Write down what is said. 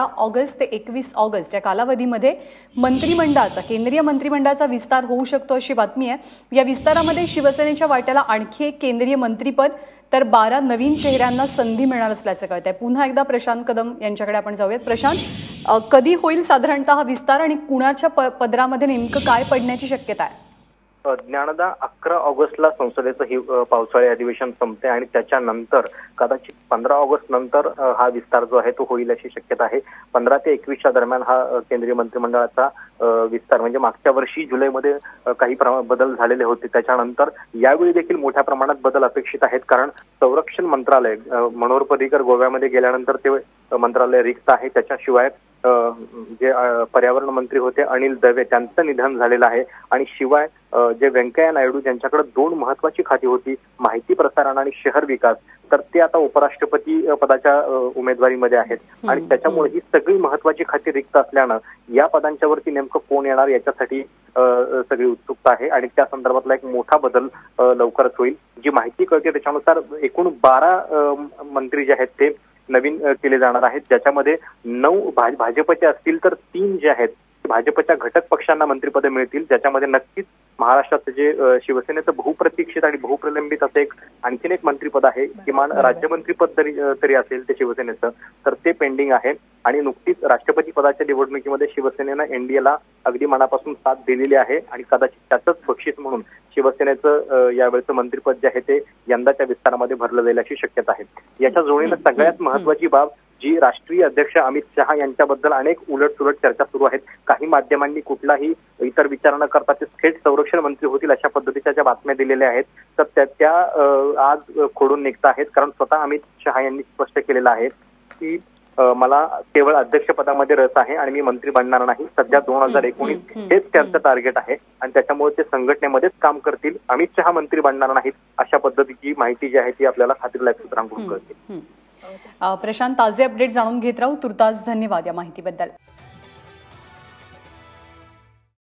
August ते 21 August या कालावधीमध्ये केंद्रीय मंत्रिमंडळाचा विस्तार होऊ शकतो अशी बातमी आहे। या विस्तारामध्ये शिवसेनेच्या वाट्याला आणखी एक केंद्रीय मंत्रिपद तर 12 नवीन चेहऱ्यांना संधी मिळणार असल्याचं कळतंय। पुन्हा एकदा प्रशांत कदम यांच्याकडे आपण जाऊयात। प्रशांत, कधी होईल साधारणतः हा विस्तार आणि कुणाच्या पदरामध्ये नेमकं काय पडण्याची शक्यता आहे? ज्ञानदा 11 ऑगस्टला संसदेचं ही पावसाळी अधिवेशन संपते आणि त्याच्यानंतर कदाचित 15 ऑगस्ट नंतर हा विस्तार जो आहे तो होईल अशी शक्यता आहे। 15 ते 21च्या दरम्यान हा केंद्रीय मंत्रिमंडळाचा विस्तार म्हणजे मागच्या वर्षी जुलैमध्ये काही बदल झालेले होते, त्याच्यानंतर यावेळी देखील मोठ्या प्रमाणात बदल अपेक्षित आहेत। कारण संरक्षण मंत्रालय मनोहर पर्रीकर गोव्यामध्ये गेल्यानंतर ते मंत्रालय रिक्त आहे। त्याच्याशिवाय जे पर्यावरण मंत्री होते अनिल दवे त्यांचं निधन झालेलं आहे आणि शिवाय जे व्यंकय्या नायडू ज्यांच्याकडे 2 महत्वाची खाती होती, माहिती प्रसारण आणि शहर विकास, तर ते आता उपराष्ट्रपती पदाच्या उमेदवारीमध्ये आहेत आणि त्याच्यामुळे ही सगळी महत्वाची खाती रिक्त असल्यानं या पदांच्यावरती नेमकं कोण येणार याच्यासाठी सगळी उत्सुकता आहे आणि त्या संदर्भातला एक मोठा बदल लवकरच होईल। जी माहिती कळते त्याच्यानुसार एकूण 12 मंत्री जे आहेत ते नवीन केले जाणार आहेत, ज्याच्यामध्ये 9 भाजपचे असतील तर 3 जे आहेत भाजपच्या घटक पक्षांना मंत्रिपदे मिळतील, ज्याच्यामध्ये नक्कीच महाराष्ट्राचं जे शिवसेनेचं बहुप्रतीक्षित आणि बहुप्रलंबित असं आणखीन एक मंत्रिपद आहे, किमान राज्यमंत्रीपद तरी असेल ते शिवसेनेचं, तर ते पेंडिंग आहे। आणि नुकतीच राष्ट्रपती पदाच्या निवडणुकीमध्ये शिवसेनेनं एनडीएला अगदी मनापासून साथ दिलेली आहे आणि कदाचित त्याचंच बक्षीस म्हणून शिवसेनेचं यावेळचं मंत्रिपद जे आहे ते यंदाच्या विस्तारामध्ये भरलं जाईल अशी शक्यता आहे। याच्या जोडीनं सगळ्यात महत्वाची बाब जी राष्ट्रीय अध्यक्ष अमित शहा यांच्याबद्दल अनेक उलटसुलट चर्चा सुरू आहेत। काही माध्यमांनी कुठलाही इतर विचार न करता ते थेट संरक्षण मंत्री होतील अशा पद्धतीच्या ज्या बातम्या दिलेल्या आहेत, तर त्या आज खोडून निघत आहेत। कारण स्वतः अमित शहा यांनी स्पष्ट केलेलं आहे की मला केवळ अध्यक्षपदामध्ये रस आहे आणि मी मंत्री बनणार नाही। सध्या 2019 हेच त्यांचं टार्गेट आहे आणि त्याच्यामुळे ते संघटनेमध्येच काम करतील, अमित शहा मंत्री बनणार नाहीत अशा पद्धतीची माहिती जी आहे ती आपल्याला खात्रीलायक सूत्रांकडून कळते। प्रशांत, ताजे अपडेट जाणून घेत राहू। तुर्तास धन्यवाद या माहितीबद्दल।